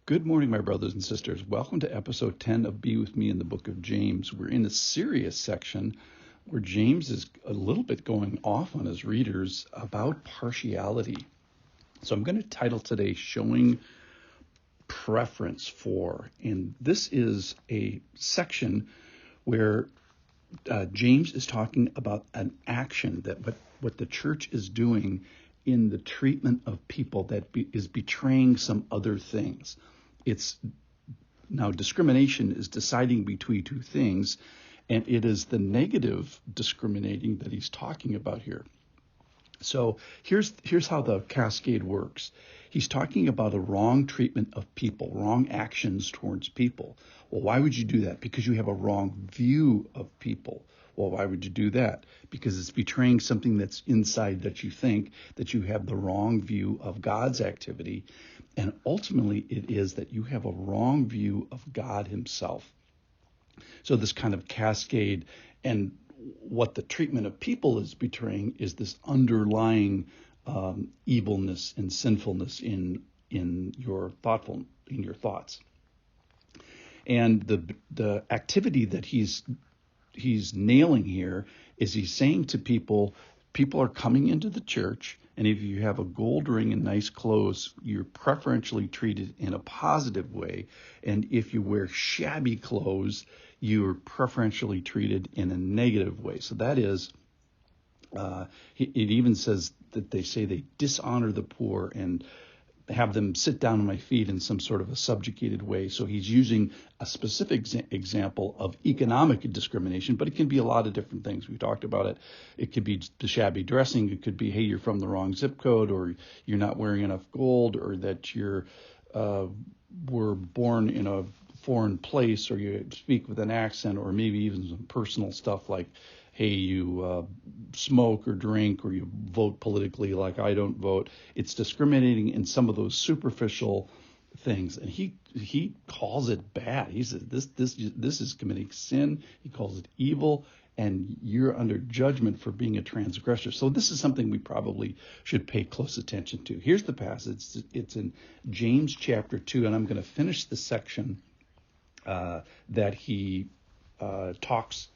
Good morning, my brothers and sisters. Welcome to episode 10 of Be With Me in the book of James. We're in a serious section where James is a little bit going off on his readers about partiality. So I'm going to title today, Showing Preference For. And this is a section where James is talking about an action that what the church is doing in the treatment of people that is betraying some other things. Now discrimination is deciding between two things, and it is the negative discriminating that he's talking about here. So here's how the cascade works. He's talking about a wrong treatment of people, wrong actions towards people. Well, why would you do that? Because you have a wrong view of people. Well, why would you do that? Because it's betraying something that's inside that you think, that you have the wrong view of God's activity. And ultimately, it is that you have a wrong view of God himself. So this kind of cascade, and what the treatment of people is betraying is this underlying evilness and sinfulness in your thoughts. And the activity that he's nailing here is he's saying to people are coming into the church, and if you have a gold ring and nice clothes, you're preferentially treated in a positive way. And if you wear shabby clothes, you're preferentially treated in a negative way. So that is, it even says that they dishonor the poor and have them sit down at my feet in some sort of a subjugated way. So he's using a specific example of economic discrimination, but it can be a lot of different things. We talked about it. It could be the shabby dressing. It could be, hey, you're from the wrong zip code, or you're not wearing enough gold, or that you're were born in a foreign place, or you speak with an accent, or maybe even some personal stuff like, hey, you smoke or drink, or you vote politically like I don't vote. It's discriminating in some of those superficial things. And he calls it bad. He says this is committing sin. He calls it evil, and you're under judgment for being a transgressor. So this is something we probably should pay close attention to. Here's the passage. It's in James chapter 2, and I'm going to finish the section that he talks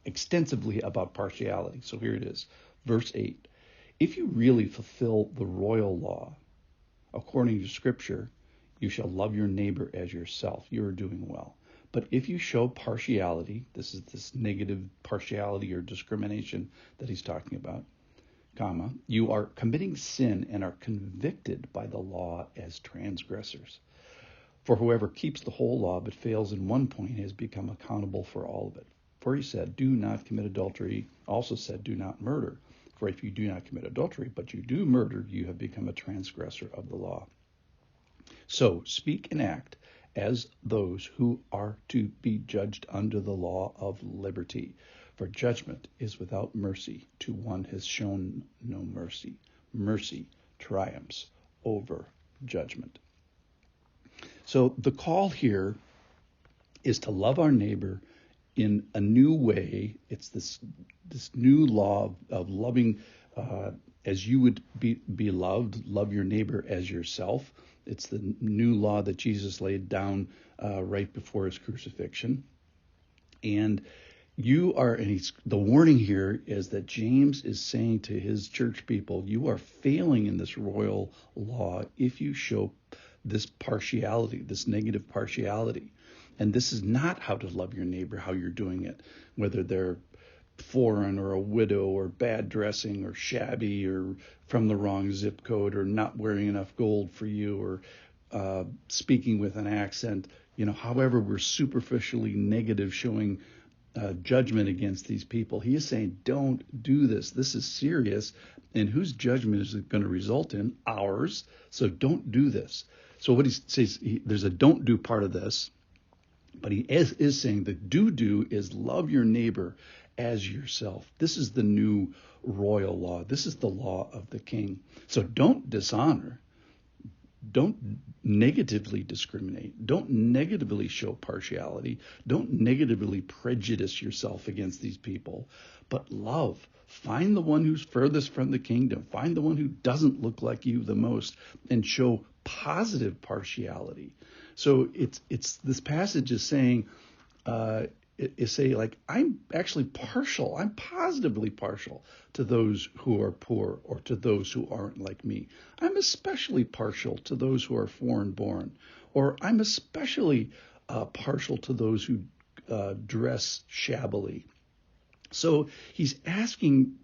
extensively about partiality. So here it is, verse 8. If you really fulfill the royal law, according to Scripture, you shall love your neighbor as yourself. You are doing well. But if you show partiality, this is this negative partiality or discrimination that he's talking about, comma, you are committing sin and are convicted by the law as transgressors. For whoever keeps the whole law but fails in one point has become accountable for all of it. For he said, do not commit adultery, also said, do not murder. For if you do not commit adultery, but you do murder, you have become a transgressor of the law. So speak and act as those who are to be judged under the law of liberty. For judgment is without mercy to one who has shown no mercy. Mercy triumphs over judgment. So the call here is to love our neighbor in a new way. It's this new law of loving as you would be loved. Love your neighbor as yourself. It's the new law that Jesus laid down right before his crucifixion. And the warning here is that James is saying to his church people, you are failing in this royal law if you show this partiality, this negative partiality. And this is not how to love your neighbor, how you're doing it, whether they're foreign or a widow or bad dressing or shabby or from the wrong zip code or not wearing enough gold for you or speaking with an accent. However, we're superficially negative, showing judgment against these people. He is saying, don't do this. This is serious. And whose judgment is it going to result in? Ours. So don't do this. So what he says, there's a don't do part of this. But he is saying the do is love your neighbor as yourself. This is the new royal law. This is the law of the king. So don't dishonor. Don't negatively discriminate. Don't negatively show partiality. Don't negatively prejudice yourself against these people. But love. Find the one who's furthest from the kingdom. Find the one who doesn't look like you the most and show positive partiality. So it's this passage is saying, like, I'm actually partial. I'm positively partial to those who are poor or to those who aren't like me. I'm especially partial to those who are foreign born, or I'm especially partial to those who dress shabbily. So he's asking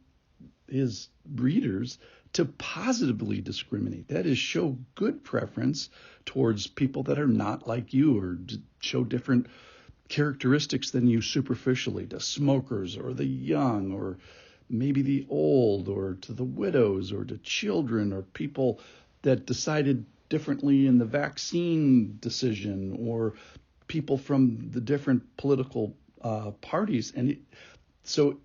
his readers to positively discriminate. That is, show good preference towards people that are not like you or show different characteristics than you superficially, to smokers or the young or maybe the old, or to the widows or to children or people that decided differently in the vaccine decision, or people from the different political parties. And so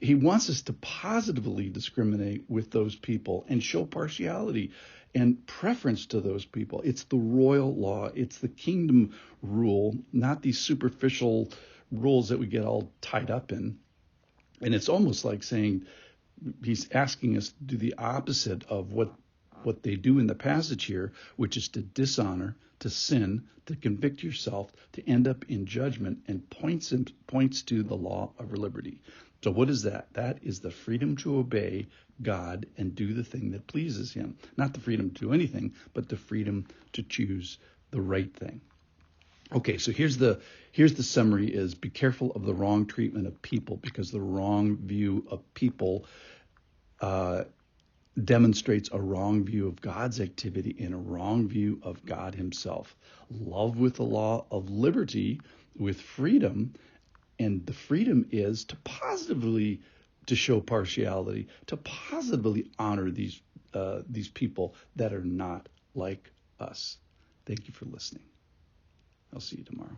he wants us to positively discriminate with those people and show partiality and preference to those people. It's the royal law. It's the kingdom rule, not these superficial rules that we get all tied up in. And it's almost like saying he's asking us to do the opposite of what they do in the passage here, which is to dishonor, to sin, to convict yourself, to end up in judgment, and points to the law of liberty. So what is that? That is the freedom to obey God and do the thing that pleases him. Not the freedom to do anything, but the freedom to choose the right thing. Okay, so here's the summary is: be careful of the wrong treatment of people, because the wrong view of people demonstrates a wrong view of God's activity and a wrong view of God himself. Love with the law of liberty, with freedom, and the freedom is to positively to show partiality, to positively honor these people that are not like us. Thank you for listening. I'll see you tomorrow.